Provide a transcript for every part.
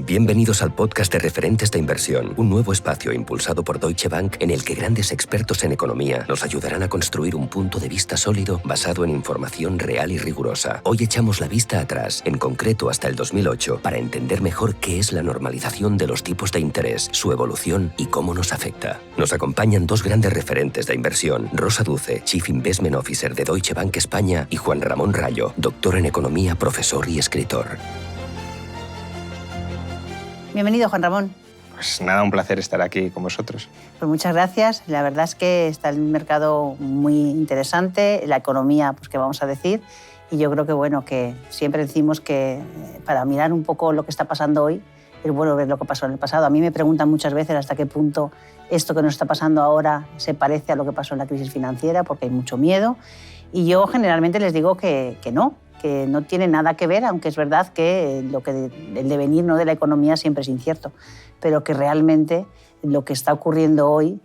Bienvenidos al podcast de Referentes de Inversión, un nuevo espacio impulsado por Deutsche Bank en el que grandes expertos en economía nos ayudarán a construir un punto de vista sólido basado en información real y rigurosa. Hoy echamos la vista atrás, en concreto hasta el 2008, para entender mejor qué es la normalización de los tipos de interés, su evolución y cómo nos afecta. Nos acompañan dos grandes referentes de inversión, Rosa Duce, Chief Investment Officer de Deutsche Bank España, y Juan Ramón Rayo, doctor en economía, profesor y escritor. Bienvenido, Juan Ramón. Pues nada, un placer estar aquí con vosotros. Pues muchas gracias. La verdad es que está el mercado muy interesante, la economía, pues qué vamos a decir, y yo creo que bueno, que siempre decimos que para mirar un poco lo que está pasando hoy es bueno ver lo que pasó en el pasado. A mí me preguntan muchas veces hasta qué punto esto que nos está pasando ahora se parece a lo que pasó en la crisis financiera, porque hay mucho miedo, y yo generalmente les digo que no tiene nada que ver, aunque es verdad que el devenir, ¿no?, de la economía siempre es incierto, pero que realmente lo que está ocurriendo hoy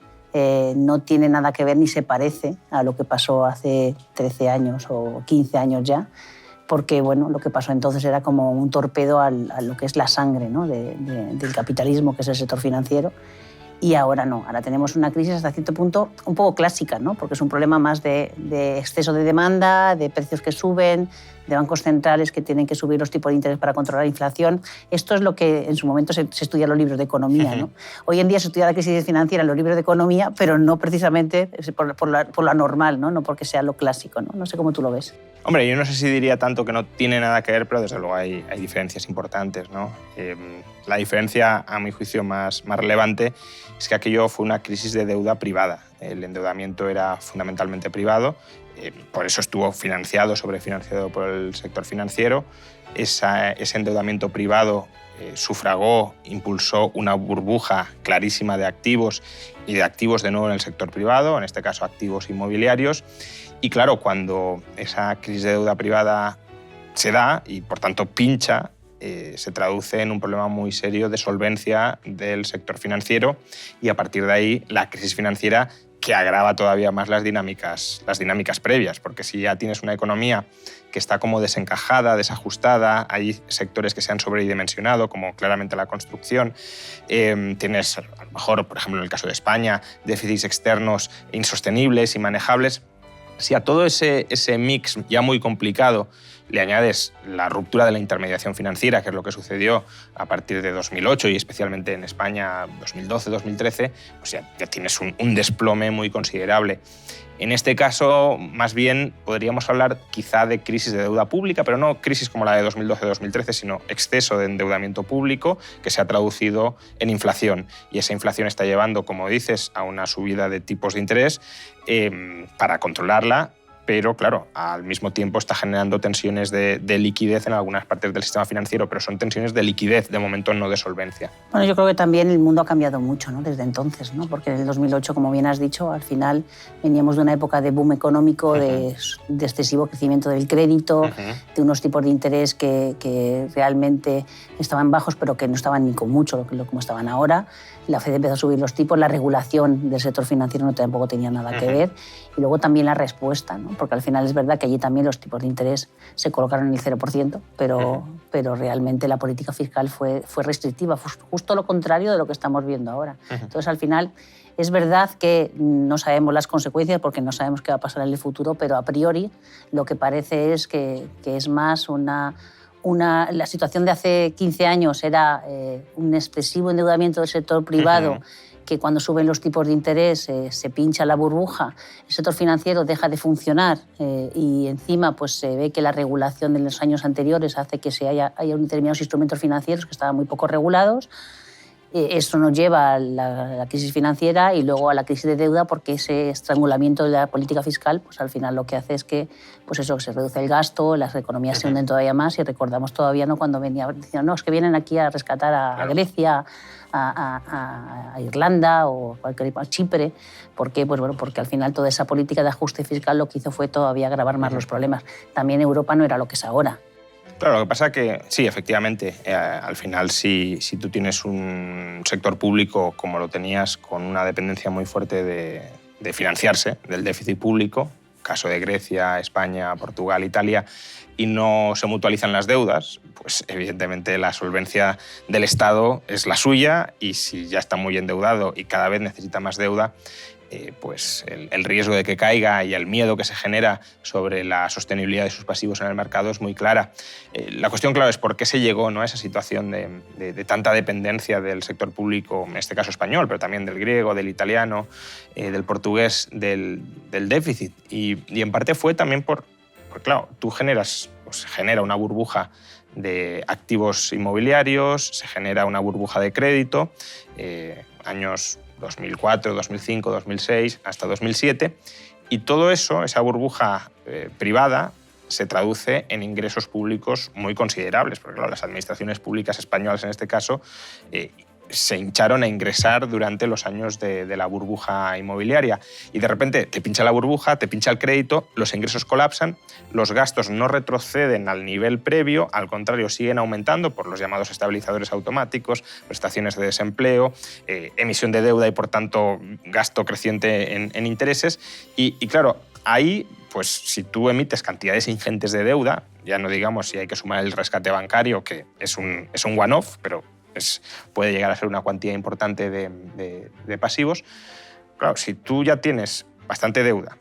no tiene nada que ver ni se parece a lo que pasó hace 13 años o 15 años ya, porque bueno, lo que pasó entonces era como un torpedo a lo que es la sangre, ¿no?, del capitalismo, que es el sector financiero. Y ahora no, ahora tenemos una crisis hasta cierto punto un poco clásica, ¿no?, porque es un problema más de exceso de demanda, de precios que suben, de bancos centrales que tienen que subir los tipos de interés para controlar la inflación. Esto es lo que en su momento se estudia en los libros de economía, ¿no? Hoy en día se estudia la crisis financiera en los libros de economía, pero no precisamente por lo normal, ¿no? No porque sea lo clásico, ¿no? No sé cómo tú lo ves. Hombre, yo no sé si diría tanto que no tiene nada que ver, pero desde luego hay diferencias importantes, ¿no? La diferencia, a mi juicio, más relevante es que aquello fue una crisis de deuda privada. El endeudamiento era fundamentalmente privado, por eso estuvo sobrefinanciado por el sector financiero. Ese endeudamiento privado sufragó, impulsó una burbuja clarísima de activos y de activos de nuevo en el sector privado, en este caso activos inmobiliarios. Y claro, cuando esa crisis de deuda privada se da y por tanto pincha, se traduce en un problema muy serio de solvencia del sector financiero y a partir de ahí la crisis financiera que agrava todavía más las dinámicas previas, porque si ya tienes una economía que está como desencajada, desajustada, hay sectores que se han sobredimensionado, como claramente la construcción, tienes a lo mejor, por ejemplo en el caso de España, déficits externos insostenibles, inmanejables. Si a todo ese mix ya muy complicado le añades la ruptura de la intermediación financiera, que es lo que sucedió a partir de 2008 y especialmente en España 2012-2013, pues ya tienes un desplome muy considerable. En este caso, más bien, podríamos hablar quizá de crisis de deuda pública, pero no crisis como la de 2012-2013, sino exceso de endeudamiento público que se ha traducido en inflación. Y esa inflación está llevando, como dices, a una subida de tipos de interés para controlarla, pero claro, al mismo tiempo está generando tensiones de liquidez en algunas partes del sistema financiero, pero son tensiones de liquidez, de momento no de solvencia. Bueno, yo creo que también el mundo ha cambiado mucho, ¿no?, desde entonces, ¿no? Porque en el 2008, como bien has dicho, al final veníamos de una época de boom económico, de excesivo crecimiento del crédito, de unos tipos de interés que realmente estaban bajos, pero que no estaban ni con mucho como estaban ahora. La Fed empezó a subir los tipos, la regulación del sector financiero tampoco tenía nada que ver, y luego también la respuesta, ¿no? Porque al final es verdad que allí también los tipos de interés se colocaron en el 0%, pero realmente la política fiscal fue restrictiva, justo lo contrario de lo que estamos viendo ahora. Entonces, al final, es verdad que no sabemos las consecuencias porque no sabemos qué va a pasar en el futuro, pero a priori lo que parece es que es más la situación de hace 15 años era un excesivo endeudamiento del sector privado, que cuando suben los tipos de interés se pincha la burbuja, el sector financiero deja de funcionar y encima pues, se ve que la regulación de los años anteriores hace que haya determinados instrumentos financieros que estaban muy poco regulados. Esto nos lleva a la crisis financiera y luego a la crisis de deuda, porque ese estrangulamiento de la política fiscal pues al final lo que hace es que, pues eso, que se reduce el gasto, las economías se hunden todavía más y recordamos todavía, ¿no?, cuando decían, no, es que vienen aquí a rescatar a Grecia, a Irlanda o a Chipre. ¿Por qué? Pues bueno, porque al final toda esa política de ajuste fiscal lo que hizo fue todavía agravar más los problemas. También Europa no era lo que es ahora. Claro, lo que pasa es que sí, efectivamente, al final si tú tienes un sector público como lo tenías, con una dependencia muy fuerte de financiarse, del déficit público, caso de Grecia, España, Portugal, Italia, y no se mutualizan las deudas, pues evidentemente la solvencia del Estado es la suya, y si ya está muy endeudado y cada vez necesita más deuda, pues el riesgo de que caiga y el miedo que se genera sobre la sostenibilidad de sus pasivos en el mercado es muy clara. La cuestión, claro, es por qué se llegó, ¿no?, a esa situación de tanta dependencia del sector público, en este caso español, pero también del griego, del italiano, del portugués, del déficit. Y en parte fue también porque, claro, tú se genera una burbuja de activos inmobiliarios, se genera una burbuja de crédito, años 2004, 2005, 2006, hasta 2007, y todo eso, esa burbuja privada, se traduce en ingresos públicos muy considerables, porque claro, las administraciones públicas españolas, en este caso, se hincharon a ingresar durante los años de la burbuja inmobiliaria. Y de repente te pincha la burbuja, te pincha el crédito, los ingresos colapsan, los gastos no retroceden al nivel previo, al contrario, siguen aumentando por los llamados estabilizadores automáticos, prestaciones de desempleo, emisión de deuda y, por tanto, gasto creciente en intereses. Y claro, ahí, pues si tú emites cantidades ingentes de deuda, ya no digamos si hay que sumar el rescate bancario, que es un one-off, pero puede llegar a ser una cuantía importante de pasivos. Claro, si tú ya tienes bastante deuda,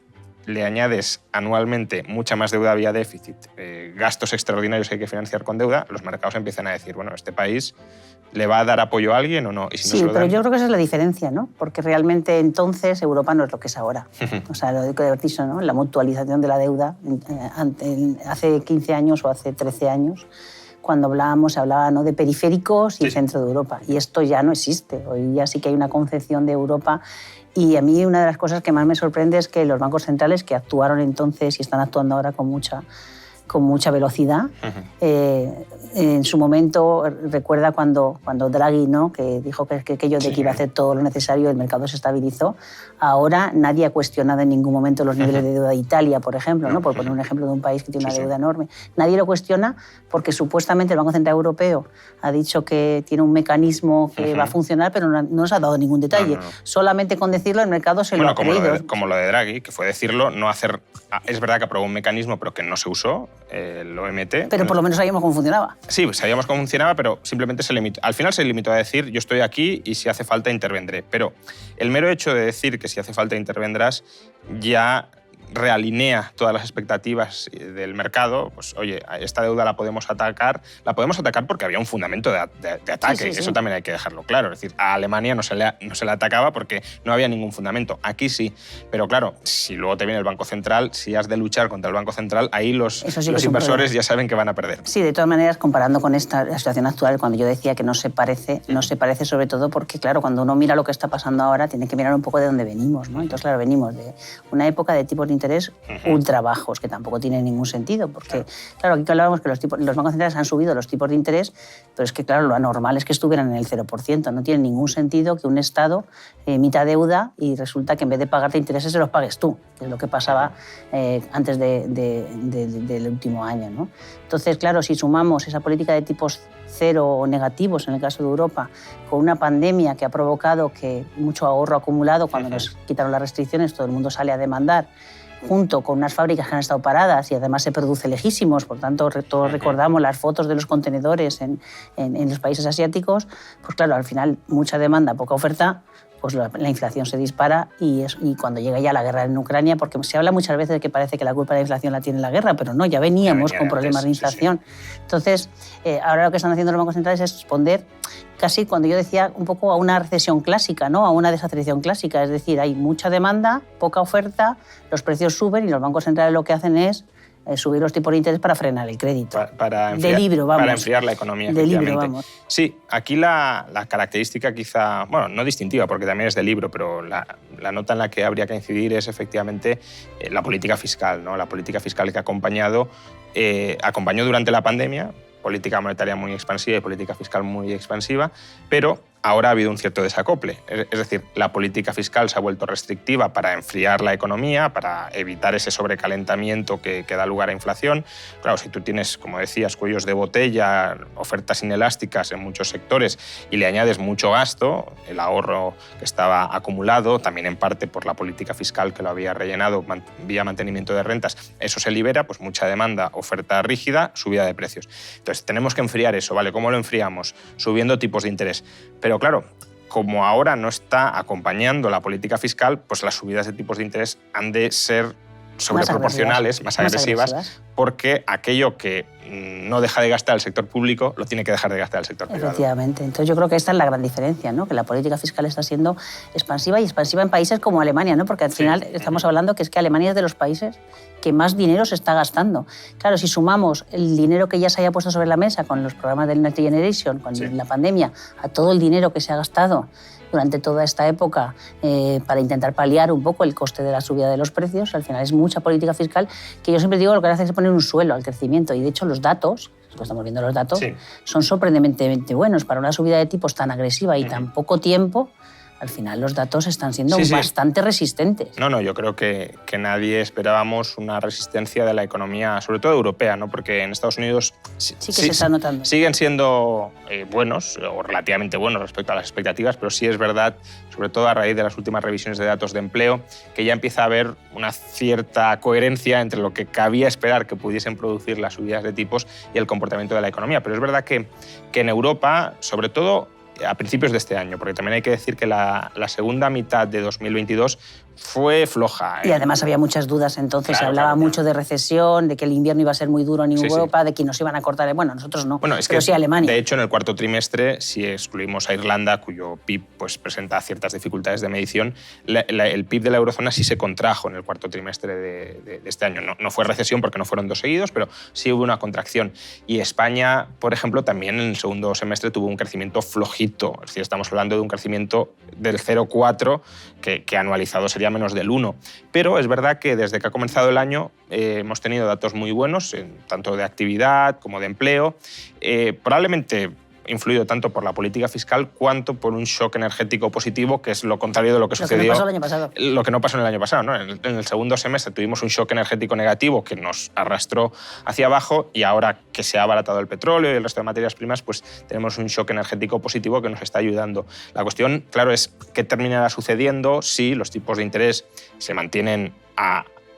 le añades anualmente mucha más deuda vía déficit, gastos extraordinarios que hay que financiar con deuda, los mercados empiezan a decir, bueno, ¿este país le va a dar apoyo a alguien o no? Y si sí, no se lo pero dan... yo creo que esa es la diferencia, ¿no? Porque realmente entonces Europa no es lo que es ahora. O sea, lo que he dicho, ¿no?, la mutualización de la deuda hace 15 años o hace 13 años, cuando se hablaba, ¿no?, de periféricos y centro de Europa. Y esto ya no existe. Hoy ya sí que hay una concepción de Europa. Y a mí una de las cosas que más me sorprende es que los bancos centrales, que actuaron entonces y están actuando ahora con mucha velocidad, en su momento, recuerda cuando Draghi, ¿no?, que dijo que aquello de que iba a hacer todo lo necesario, el mercado se estabilizó. Ahora nadie ha cuestionado en ningún momento los niveles de deuda de Italia, por ejemplo, ¿no?, por poner un ejemplo de un país que tiene una deuda enorme. Nadie lo cuestiona porque supuestamente el Banco Central Europeo ha dicho que tiene un mecanismo que va a funcionar, pero no nos ha dado ningún detalle. Solamente con decirlo el mercado se lo ha creído. Como lo de Draghi, que fue decirlo, no hacer... Es verdad que aprobó un mecanismo, pero que no se usó, el OMT. Pero por lo menos sabíamos cómo funcionaba. Sí, sabíamos cómo funcionaba, pero simplemente al final se limitó a decir, yo estoy aquí y si hace falta intervendré. Pero el mero hecho de decir que si hace falta intervendrás ya realinea todas las expectativas del mercado. Pues oye, esta deuda la podemos atacar porque había un fundamento de ataque. Eso también hay que dejarlo claro. Es decir, a Alemania no se le atacaba porque no había ningún fundamento. Aquí sí. Pero claro, si luego te viene el Banco Central, si has de luchar contra el Banco Central, ahí los inversores ya saben que van a perder. Sí, de todas maneras, comparando con la situación actual, cuando yo decía que no se parece sobre todo porque, claro, cuando uno mira lo que está pasando ahora, tiene que mirar un poco de dónde venimos, ¿no? Entonces, claro, venimos de una época de tipos de interés ultra bajos, que tampoco tiene ningún sentido, porque, claro, aquí hablábamos que los bancos centrales han subido los tipos de interés, pero es que, claro, lo anormal es que estuvieran en el 0%. No tiene ningún sentido que un Estado emita deuda y resulta que en vez de pagarte intereses se los pagues tú, que es lo que pasaba antes del último año, ¿no? Entonces, claro, si sumamos esa política de tipos cero o negativos en el caso de Europa, con una pandemia que ha provocado que mucho ahorro acumulado, cuando nos quitaron las restricciones, todo el mundo sale a demandar, junto con unas fábricas que han estado paradas y además se produce lejísimos, por tanto todos recordamos las fotos de los contenedores en los países asiáticos, pues claro, al final mucha demanda, poca oferta, pues la inflación se dispara y cuando llega ya la guerra en Ucrania, porque se habla muchas veces de que parece que la culpa de la inflación la tiene la guerra, pero no, ya veníamos con problemas de inflación. Entonces, ahora lo que están haciendo los bancos centrales es responder casi, cuando yo decía, un poco a una recesión clásica, ¿no?, a una desaceleración clásica, es decir, hay mucha demanda, poca oferta, los precios suben y los bancos centrales lo que hacen es subir los tipos de interés para frenar el crédito. Para enfriar la economía, efectivamente. Sí, aquí la característica quizá, bueno, no distintiva, porque también es de libro, pero la nota en la que habría que incidir es efectivamente la política fiscal, ¿no? La política fiscal que acompañó durante la pandemia, política monetaria muy expansiva y política fiscal muy expansiva, pero ahora ha habido un cierto desacople. Es decir, la política fiscal se ha vuelto restrictiva para enfriar la economía, para evitar ese sobrecalentamiento que da lugar a inflación. Claro, si tú tienes, como decías, cuellos de botella, ofertas inelásticas en muchos sectores y le añades mucho gasto, el ahorro que estaba acumulado, también en parte por la política fiscal que lo había rellenado vía mantenimiento de rentas, eso se libera, pues mucha demanda, oferta rígida, subida de precios. Entonces, tenemos que enfriar eso, ¿vale? ¿Cómo lo enfriamos? Subiendo tipos de interés. Pero claro, como ahora no está acompañando la política fiscal, pues las subidas de tipos de interés han de ser sobreproporcionales, más agresivas, porque aquello que no deja de gastar el sector público lo tiene que dejar de gastar el sector privado. Efectivamente. Entonces yo creo que esta es la gran diferencia, ¿no? Que la política fiscal está siendo expansiva y expansiva en países como Alemania, ¿no? Porque al final estamos hablando que es que Alemania es de los países que más dinero se está gastando. Claro, si sumamos el dinero que ya se haya puesto sobre la mesa con los programas del Next Generation, con la pandemia, a todo el dinero que se ha gastado durante toda esta época para intentar paliar un poco el coste de la subida de los precios, al final es mucha política fiscal que yo siempre digo lo que hace es poner un suelo al crecimiento y de hecho los datos, pues estamos viendo los datos, son sorprendentemente buenos para una subida de tipos tan agresiva y tan poco tiempo. Al final los datos están siendo bastante resistentes. No, yo creo que nadie esperábamos una resistencia de la economía, sobre todo europea, ¿no? Porque en Estados Unidos sí que se está notando. Siguen siendo buenos o relativamente buenos respecto a las expectativas, pero sí es verdad, sobre todo a raíz de las últimas revisiones de datos de empleo, que ya empieza a haber una cierta coherencia entre lo que cabía esperar que pudiesen producir las subidas de tipos y el comportamiento de la economía. Pero es verdad que en Europa, sobre todo a principios de este año, porque también hay que decir que la segunda mitad de 2022 fue floja. Y además había muchas dudas entonces, se hablaba mucho de recesión, de que el invierno iba a ser muy duro en Europa, de que nos iban a cortar, bueno, nosotros no, pero sí Alemania. De hecho, en el cuarto trimestre, si excluimos a Irlanda, cuyo PIB pues, presenta ciertas dificultades de medición, el PIB de la eurozona sí se contrajo en el cuarto trimestre de este año. No fue recesión porque no fueron dos seguidos, pero sí hubo una contracción. Y España, por ejemplo, también en el segundo semestre tuvo un crecimiento flojito, es decir, estamos hablando de un crecimiento del 0,4 que anualizado sería menos del 1. Pero es verdad que desde que ha comenzado el año hemos tenido datos muy buenos, tanto de actividad como de empleo. Probablemente influido tanto por la política fiscal cuanto por un shock energético positivo, que es lo contrario de lo que sucedió. Lo que no pasó el año pasado. Lo que no pasó en el año pasado, ¿no? En el segundo semestre tuvimos un shock energético negativo que nos arrastró hacia abajo y ahora que se ha abaratado el petróleo y el resto de materias primas, pues tenemos un shock energético positivo que nos está ayudando. La cuestión, claro, es qué terminará sucediendo si los tipos de interés se mantienen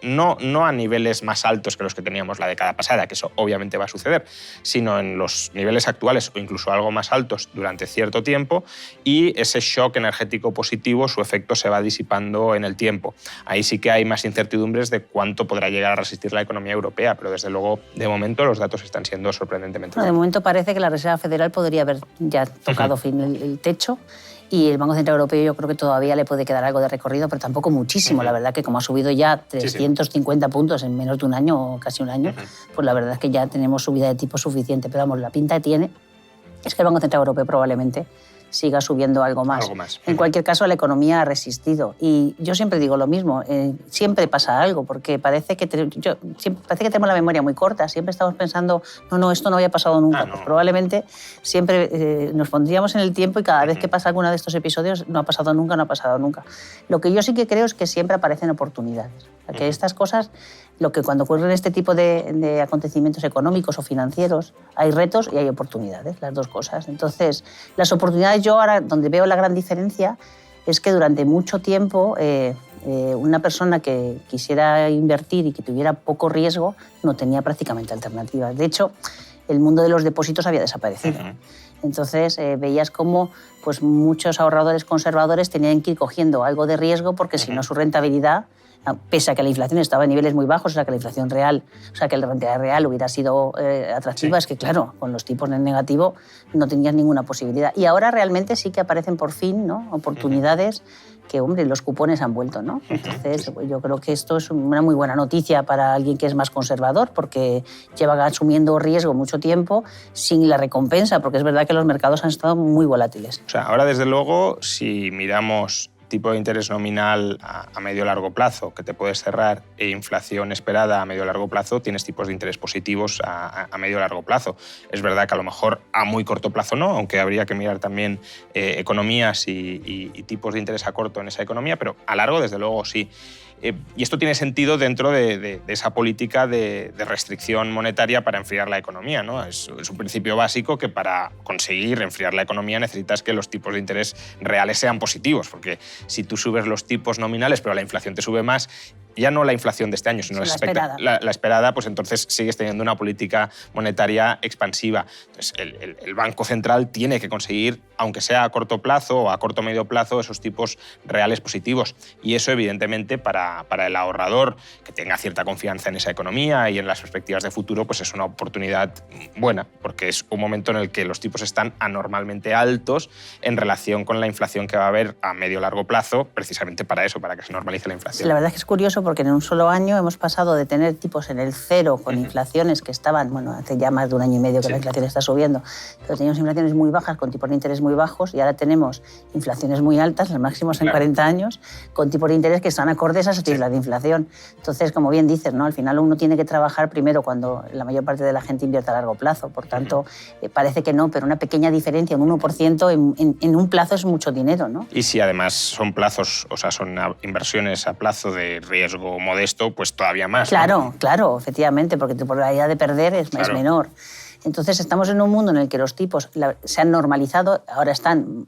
no a niveles más altos que los que teníamos la década pasada, que eso obviamente va a suceder, sino en los niveles actuales o incluso algo más altos durante cierto tiempo, y ese shock energético positivo, su efecto se va disipando en el tiempo. Ahí sí que hay más incertidumbres de cuánto podrá llegar a resistir la economía europea, pero desde luego, de momento, los datos están siendo sorprendentemente buenos. De momento parece que la Reserva Federal podría haber ya tocado fin el techo. Y el Banco Central Europeo yo creo que todavía le puede quedar algo de recorrido, pero tampoco muchísimo. La verdad que como ha subido ya 350 puntos en menos de un año, o casi un año, pues la verdad es que ya tenemos subida de tipo suficiente. Pero vamos, la pinta que tiene es que el Banco Central Europeo probablemente siga subiendo algo más. En cualquier caso, la economía ha resistido. Y yo siempre digo lo mismo, siempre pasa algo, porque parece que tenemos la memoria muy corta, siempre estamos pensando, no, esto no había pasado nunca. Pues probablemente siempre nos pondríamos en el tiempo y cada vez que pasa alguno de estos episodios no ha pasado nunca. Lo que yo sí que creo es que siempre aparecen oportunidades. Que estas cosas, cuando ocurren este tipo de acontecimientos económicos o financieros, hay retos y hay oportunidades, las dos cosas. Entonces, las oportunidades, yo ahora donde veo la gran diferencia es que durante mucho tiempo una persona que quisiera invertir y que tuviera poco riesgo no tenía prácticamente alternativas. De hecho, el mundo de los depósitos había desaparecido. Entonces veías cómo pues, muchos ahorradores conservadores tenían que ir cogiendo algo de riesgo porque si no su rentabilidad, pese a que la inflación estaba en niveles muy bajos, o sea que la inflación real, o sea que la rentabilidad real hubiera sido atractiva, es que claro, con los tipos en negativo no tenías ninguna posibilidad. Y ahora realmente sí que aparecen por fin, ¿no? Oportunidades que, hombre, los cupones han vuelto, ¿no? Entonces yo creo que esto es una muy buena noticia para alguien que es más conservador porque lleva asumiendo riesgo mucho tiempo sin la recompensa, porque es verdad que los mercados han estado muy volátiles. O sea, ahora desde luego, si miramos tipo de interés nominal a medio largo plazo que te puedes cerrar e inflación esperada a medio largo plazo, tienes tipos de interés positivos a medio largo plazo. Es verdad que a lo mejor a muy corto plazo no, aunque habría que mirar también economías y tipos de interés a corto en esa economía, pero a largo desde luego sí. Y esto tiene sentido dentro de esa política de restricción monetaria para enfriar la economía, ¿no? Es un principio básico que para conseguir enfriar la economía necesitas que los tipos de interés reales sean positivos, porque si tú subes los tipos nominales pero la inflación te sube más, ya no la inflación de este año, sino la esperada, pues entonces sigues teniendo una política monetaria expansiva. Entonces, el Banco Central tiene que conseguir, aunque sea a corto plazo o a corto o medio plazo, esos tipos reales positivos. Y eso, evidentemente, para el ahorrador que tenga cierta confianza en esa economía y en las perspectivas de futuro, pues es una oportunidad buena, porque es un momento en el que los tipos están anormalmente altos en relación con la inflación que va a haber a medio o largo plazo, precisamente para eso, para que se normalice la inflación. Sí, la verdad es que es curioso porque en un solo año hemos pasado de tener tipos en el cero con inflaciones que estaban, bueno, hace ya más de un año y medio que la inflación está subiendo, pero teníamos inflaciones muy bajas con tipos de interés muy bajos y ahora tenemos inflaciones muy altas, las máximas en 40 años, con tipos de interés que están acordes a esas cifras de inflación. Entonces, como bien dices, ¿no? Al final uno tiene que trabajar primero cuando la mayor parte de la gente invierte a largo plazo. Por tanto, parece que no, pero una pequeña diferencia, un 1% en un plazo es mucho dinero, ¿no? Y si además son plazos, o sea, son inversiones a plazo de riesgo modesto, pues todavía más. Claro, ¿no? Claro, efectivamente, porque tu probabilidad de perder es menor. Entonces estamos en un mundo en el que los tipos se han normalizado, ahora están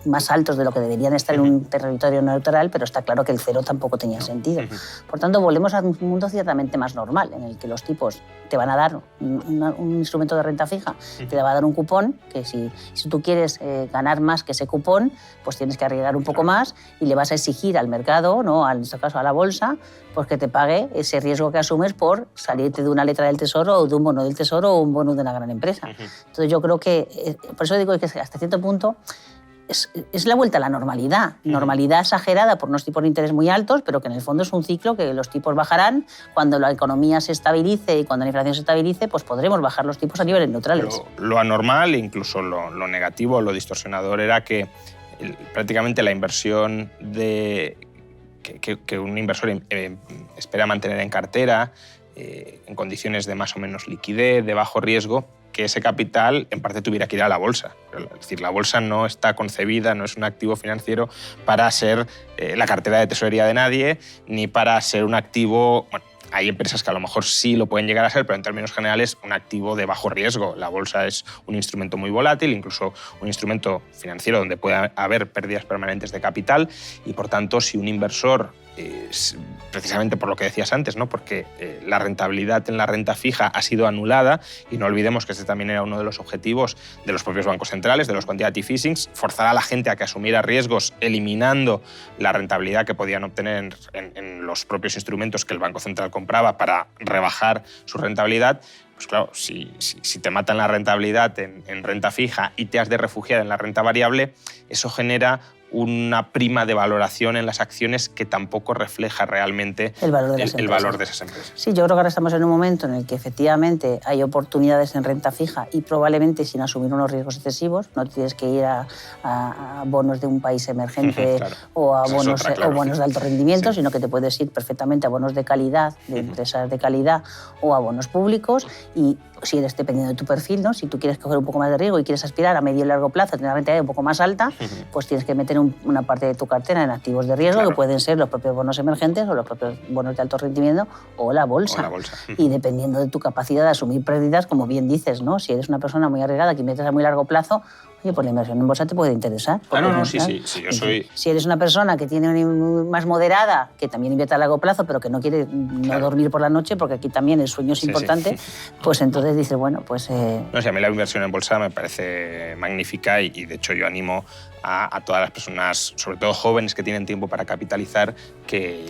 más altos de lo que deberían estar en un territorio neutral, pero está claro que el cero tampoco tenía sentido. Por tanto, volvemos a un mundo ciertamente más normal, en el que los tipos te van a dar un instrumento de renta fija, te va a dar un cupón, que si tú quieres ganar más que ese cupón, pues tienes que arriesgar un poco más y le vas a exigir al mercado, ¿no? En este caso a la bolsa, pues que te pague ese riesgo que asumes por salirte de una letra del Tesoro o de un bono del Tesoro o un bono de una gran empresa. Entonces yo creo que, por eso digo que hasta cierto punto es la vuelta a la normalidad. Normalidad exagerada por unos tipos de interés muy altos, pero que en el fondo es un ciclo que los tipos bajarán. Cuando la economía se estabilice y cuando la inflación se estabilice, pues podremos bajar los tipos a niveles neutrales. Lo anormal, incluso lo negativo, lo distorsionador, era que prácticamente la inversión que un inversor espera mantener en cartera, en condiciones de más o menos liquidez, de bajo riesgo, que ese capital en parte tuviera que ir a la bolsa. Es decir, la bolsa no está concebida, no es un activo financiero para ser la cartera de tesorería de nadie, ni para ser un activo... Bueno, hay empresas que a lo mejor sí lo pueden llegar a ser, pero en términos generales un activo de bajo riesgo. La bolsa es un instrumento muy volátil, incluso un instrumento financiero donde puede haber pérdidas permanentes de capital y, por tanto, si un inversor, precisamente por lo que decías antes, ¿no? Porque la rentabilidad en la renta fija ha sido anulada y no olvidemos que este también era uno de los objetivos de los propios bancos centrales, de los quantitative easings, forzar a la gente a que asumiera riesgos eliminando la rentabilidad que podían obtener en los propios instrumentos que el Banco Central compraba para rebajar su rentabilidad. Pues claro, si te matan la rentabilidad en renta fija y te has de refugiar en la renta variable, eso genera una prima de valoración en las acciones que tampoco refleja realmente el valor de esas empresas. Sí, yo creo que ahora estamos en un momento en el que efectivamente hay oportunidades en renta fija y probablemente sin asumir unos riesgos excesivos. No tienes que ir a bonos de un país emergente claro. o a bonos de alto rendimiento, sino que te puedes ir perfectamente a bonos de calidad, de empresas de calidad o a bonos públicos y si eres dependiendo de tu perfil, ¿no? Si tú quieres coger un poco más de riesgo y quieres aspirar a medio y largo plazo a tener una rentabilidad un poco más alta, pues tienes que meter una parte de tu cartera en activos de riesgo, que pueden ser los propios bonos emergentes o los propios bonos de alto rendimiento o la bolsa. Y dependiendo de tu capacidad de asumir pérdidas, como bien dices, ¿no? Si eres una persona muy arriesgada que inviertes a muy largo plazo, oye, pues la inversión en bolsa te puede interesar. Sí, yo soy... Si eres una persona que tiene más moderada, que también invierte a largo plazo, pero que no quiere no dormir por la noche, porque aquí también el sueño es importante, pues entonces dices, bueno, pues... No sé, a mí la inversión en bolsa me parece magnífica y de hecho yo animo a todas las personas, sobre todo jóvenes que tienen tiempo para capitalizar, que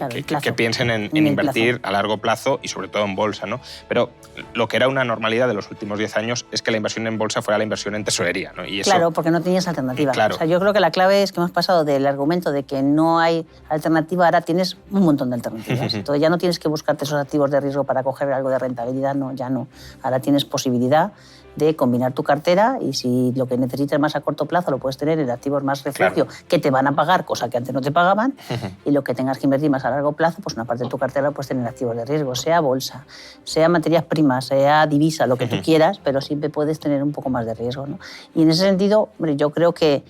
piensen en invertir a largo plazo y sobre todo en bolsa, ¿no? Pero lo que era una normalidad de los últimos 10 años es que la inversión en bolsa fuera la inversión en tesorería, ¿no? Y eso, claro, porque no tenías alternativa. Claro. O sea, yo creo que la clave es que hemos pasado del argumento de que no hay alternativa, ahora tienes un montón de alternativas. Entonces ya no tienes que buscarte esos activos de riesgo para coger algo de rentabilidad, no, ya no. Ahora tienes posibilidad de combinar tu cartera y si lo que necesites más a corto plazo lo puedes tener en activos más refugio, que te van a pagar, cosa que antes no te pagaban, y lo que tengas que invertir más a largo plazo, pues una parte de tu cartera lo puedes tener en activos de riesgo, sea bolsa, sea materias primas, sea divisa, lo que tú quieras, pero siempre puedes tener un poco más de riesgo, ¿no? Y en ese sentido, hombre, yo creo que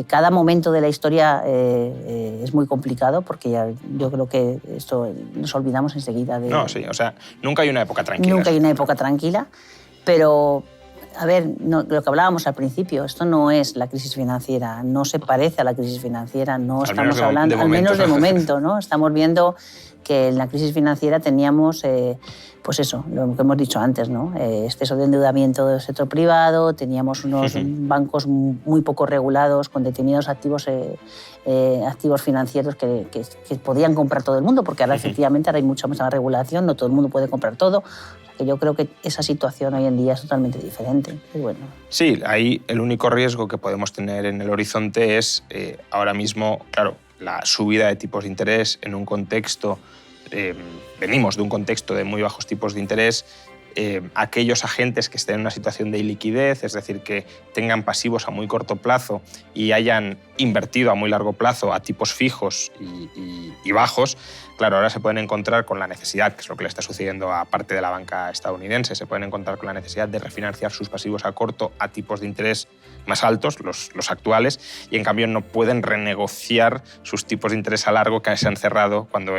cada momento de la historia es muy complicado, porque yo creo que esto nos olvidamos enseguida de... No, sí, o sea, nunca hay una época tranquila. Nunca hay una época tranquila, pero, a ver, lo que hablábamos al principio, esto no es la crisis financiera, no se parece a la crisis financiera, no estamos hablando, al menos de momento, ¿no? Estamos viendo que en la crisis financiera teníamos, pues eso, lo que hemos dicho antes, ¿no? Exceso de endeudamiento del sector privado, teníamos unos bancos muy poco regulados con determinados activos financieros que podían comprar todo el mundo, porque ahora efectivamente ahora hay mucha más regulación, no todo el mundo puede comprar todo. Que yo creo que esa situación hoy en día es totalmente diferente. Y bueno. Sí, ahí el único riesgo que podemos tener en el horizonte es ahora mismo, claro, la subida de tipos de interés en un contexto, venimos de un contexto de muy bajos tipos de interés, aquellos agentes que estén en una situación de iliquidez, es decir, que tengan pasivos a muy corto plazo y hayan invertido a muy largo plazo a tipos fijos y bajos, claro, ahora se pueden encontrar con la necesidad, que es lo que le está sucediendo a parte de la banca estadounidense, se pueden encontrar con la necesidad de refinanciar sus pasivos a corto a tipos de interés más altos, los actuales, y en cambio no pueden renegociar sus tipos de interés a largo que se han cerrado cuando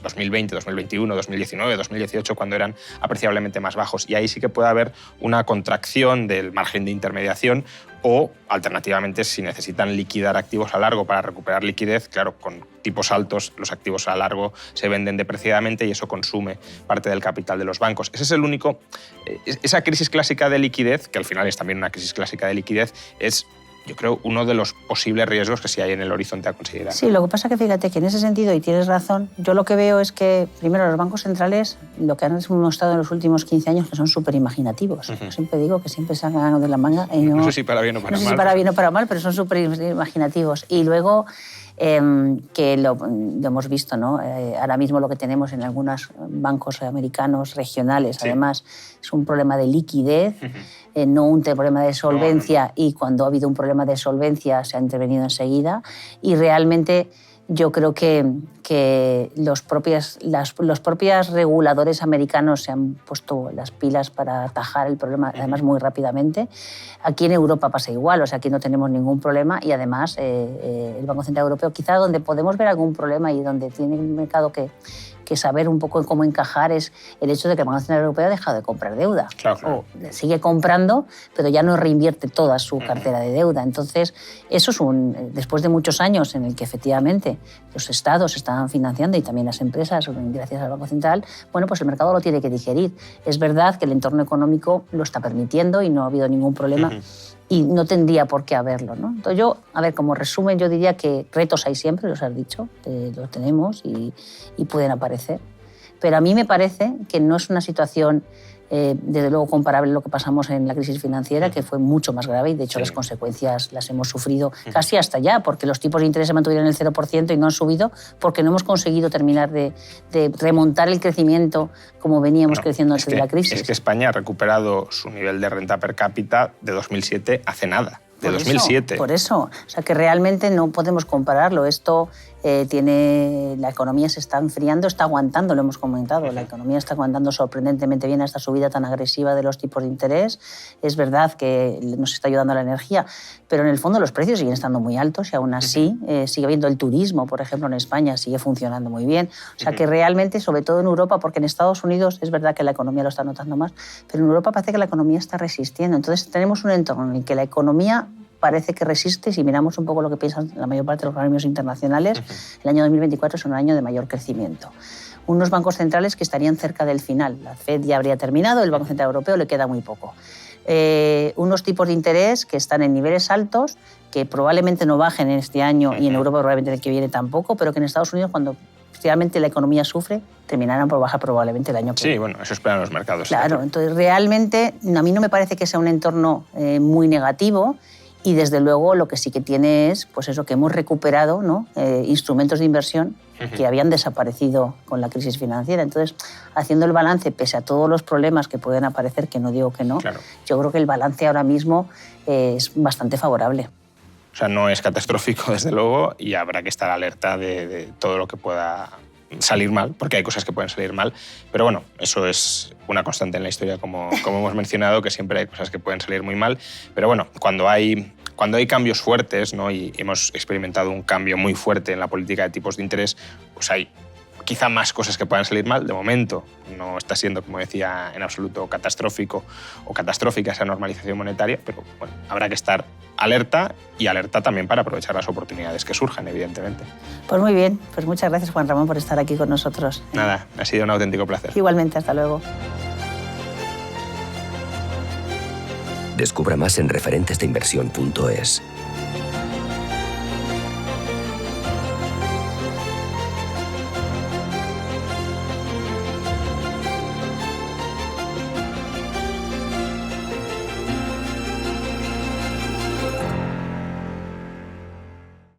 2020, 2021, 2019, 2018, cuando eran apreciablemente más bajos. Y ahí sí que puede haber una contracción del margen de intermediación o, alternativamente, si necesitan liquidar activos a largo para recuperar liquidez, claro, con tipos altos los activos a largo se venden depreciadamente y eso consume parte del capital de los bancos. Ese es el único... Esa crisis clásica de liquidez, que al final es también una crisis clásica de liquidez, es, yo creo, uno de los posibles riesgos que sí hay en el horizonte a considerar. Sí, lo que pasa es que fíjate que en ese sentido, y tienes razón, yo lo que veo es que, primero, los bancos centrales, lo que han demostrado en los últimos 15 años, que son súper imaginativos. Yo siempre digo que siempre se han ganado de la manga. Y no sé si para bien o para mal. No sé si para bien o para mal, pero son súper imaginativos. Y luego, que lo hemos visto, ¿no? Ahora mismo lo que tenemos en algunos bancos americanos regionales, además, es un problema de liquidez, no un problema de solvencia, y cuando ha habido un problema de solvencia se ha intervenido enseguida, y realmente yo creo que los propios reguladores americanos se han puesto las pilas para atajar el problema, además muy rápidamente. Aquí en Europa pasa igual, o sea, aquí no tenemos ningún problema, y además el Banco Central Europeo, quizá donde podemos ver algún problema y donde tiene el mercado que saber un poco cómo encajar, es el hecho de que el Banco Central Europeo ha dejado de comprar deuda. Claro. O sigue comprando, pero ya no reinvierte toda su cartera de deuda. Entonces, eso es después de muchos años en el que efectivamente los estados estaban financiando y también las empresas, gracias al Banco Central, bueno, pues el mercado lo tiene que digerir. Es verdad que el entorno económico lo está permitiendo y no ha habido ningún problema. Y no tendría por qué haberlo, ¿no? Entonces yo, a ver, como resumen, yo diría que retos hay siempre, los has dicho, los tenemos y pueden aparecer. Pero a mí me parece que no es una situación, desde luego, comparable a lo que pasamos en la crisis financiera, que fue mucho más grave y, de hecho, las consecuencias las hemos sufrido casi hasta allá, porque los tipos de interés se mantuvieron en el 0% y no han subido porque no hemos conseguido terminar de remontar el crecimiento como veníamos creciendo antes de la crisis. Es que España ha recuperado su nivel de renta per cápita de 2007 hace nada. De 2007. Por eso. O sea, que realmente no podemos compararlo. Esto la economía se está enfriando, está aguantando, lo hemos comentado. La economía está aguantando sorprendentemente bien a esta subida tan agresiva de los tipos de interés. Es verdad que nos está ayudando la energía, pero en el fondo los precios siguen estando muy altos y aún así sigue habiendo el turismo, por ejemplo, en España sigue funcionando muy bien. O sea, que realmente, sobre todo en Europa, porque en Estados Unidos es verdad que la economía lo está notando más, pero en Europa parece que la economía está resistiendo. Entonces tenemos un entorno en el que la economía parece que resiste. Si miramos un poco lo que piensan la mayor parte de los organismos internacionales, el año 2024 es un año de mayor crecimiento. Unos bancos centrales que estarían cerca del final. La FED ya habría terminado, el Banco Central Europeo le queda muy poco. Unos tipos de interés que están en niveles altos, que probablemente no bajen en este año y en Europa probablemente el que viene tampoco, pero que en Estados Unidos, cuando realmente la economía sufre, terminarán por bajar probablemente el año que viene. Sí, bueno, eso esperan los mercados. Claro, entonces realmente a mí no me parece que sea un entorno muy negativo. Y desde luego lo que sí que tiene es pues eso, que hemos recuperado, ¿no? Instrumentos de inversión que habían desaparecido con la crisis financiera. Entonces, haciendo el balance, pese a todos los problemas que pueden aparecer, que no digo que no, claro, yo creo que el balance ahora mismo es bastante favorable. O sea, no es catastrófico, desde luego, y habrá que estar alerta de todo lo que pueda salir mal, porque hay cosas que pueden salir mal, pero bueno, eso es una constante en la historia, como hemos mencionado, que siempre hay cosas que pueden salir muy mal, pero bueno, cuando hay cambios fuertes, ¿no? Y hemos experimentado un cambio muy fuerte en la política de tipos de interés, pues hay quizá más cosas que puedan salir mal. De momento no está siendo, como decía, en absoluto catastrófico o catastrófica esa normalización monetaria, pero bueno, habrá que estar alerta y alerta también para aprovechar las oportunidades que surjan, evidentemente. Pues muy bien, pues muchas gracias, Juan Ramón, por estar aquí con nosotros. Nada, ha sido un auténtico placer. Igualmente, hasta luego. Descubra más en referentesdeinversión.es.